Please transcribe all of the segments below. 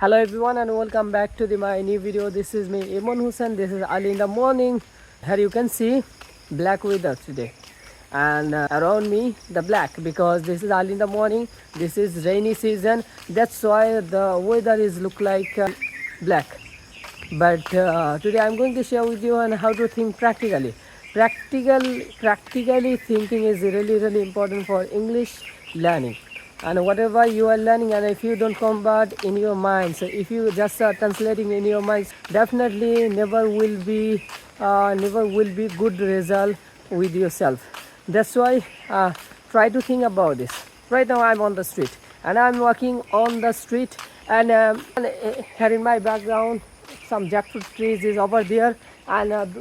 Hello everyone and welcome back to my new video. This is me Imon Hussain. This is early in the morning. Here you can see black weather today, and around me the black, because this is early in the morning. This is rainy season. That's why the weather is look like black. But today I'm going to share with you on how to think practically. Practically thinking is really important for English learning. And whatever you are learning, and if you don't convert in your mind, so if you just are translating in your mind, definitely never will be good result with yourself. That's why try to think about this. Right now I'm on the street and I'm walking on the street, and here in my background some jackfruit trees is over there, and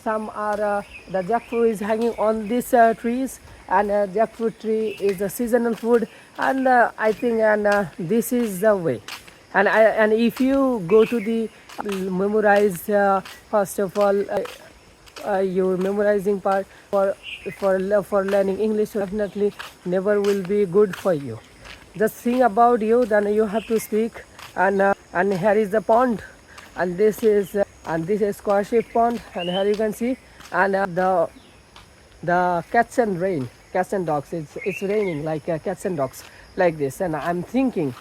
some are the jackfruit is hanging on these trees, and jackfruit tree is a seasonal food, and I think, and this is the way. And if you go to the memorize, first of all your memorizing part for learning English definitely never will be good for you. Just think about you, then you have to speak. And here is the pond, and this is square shaped pond, and here you can see, and the cats and dogs, it's raining like cats and dogs like this. And I'm thinking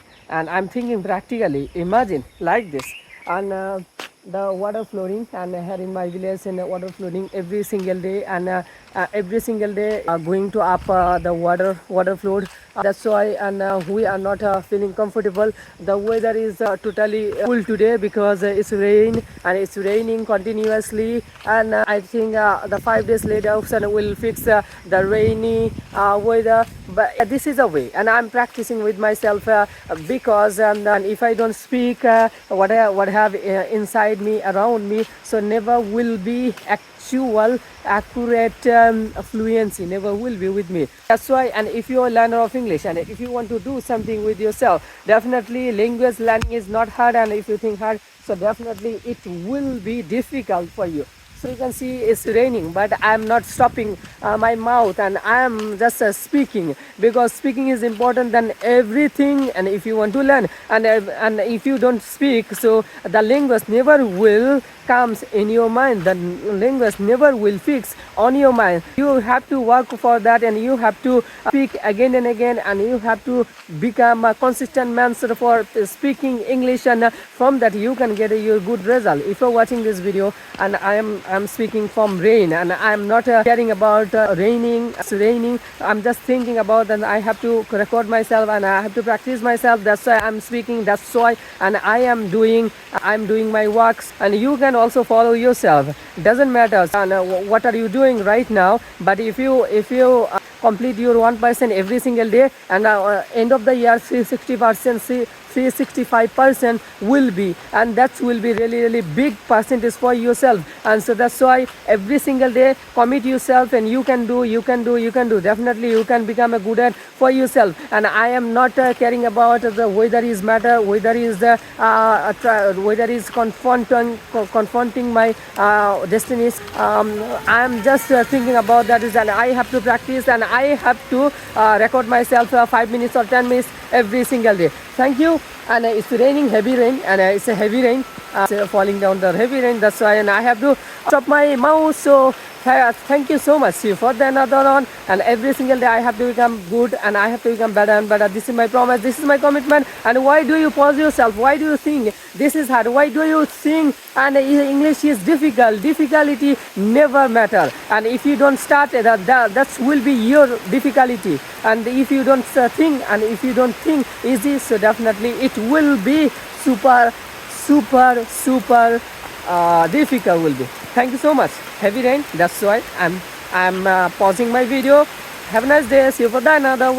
practically, imagine like this, and the water flowing, and here in my village, and water flowing every single day, and every single day going to up the water flowed. That's why, and we are not feeling comfortable. The weather is totally cool today because it's rain, and it's raining continuously, and I think the 5 days later will fix the rainy weather. But this is a way, and I'm practicing with myself, because and if I don't speak what I have inside me, around me, so never will be actual accurate fluency, never will be with me. That's why, and if you're a learner of English, and if you want to do something with yourself, definitely language learning is not hard, and if you think hard, so definitely it will be difficult for you. So you can see it's raining, but I'm not stopping my mouth, and I'm just speaking, because speaking is important than everything. And if you want to learn, and if you don't speak, so the language never will comes in your mind, the language never will fix on your mind. You have to work for that, and you have to speak again and again, and you have to become a consistent master for speaking English, and from that you can get your good result. If you're watching this video, and I'm speaking from rain, and I'm not caring about raining, it's raining, I'm just thinking about that I have to record myself, and I have to practice myself. That's why I'm speaking, that's why, and I'm doing my works, and you can also follow yourself. Doesn't matter and what are you doing right now, but if you complete your 1% every single day, and end of the year 360%, 365% will be, and that will be really big percentage for yourself. And so that's why every single day commit yourself, and you can do. Definitely you can become a good at for yourself. And I am not caring about the weather is matter, weather is confronting my destinies. I am just thinking about that is, and I have to practice, and I have to record myself 5 minutes or 10 minutes every single day. Thank you. And it's raining, heavy rain, and it's a heavy rain, falling down the heavy rain. That's why, and I have to stop my mouth. So thank you so much. See you for the another one, and every single day I have to become good, and I have to become better and better. This is my promise, this is my commitment. And why do you pause yourself? Why do you think this is hard? Why do you think and English is difficult? Difficulty never matter, and if you don't start that will be your difficulty. And if you don't think, and if you don't think easy, so definitely it will be super difficult will be. Thank you so much. Heavy rain, that's why I'm pausing my video. Have a nice day. See you for the another one.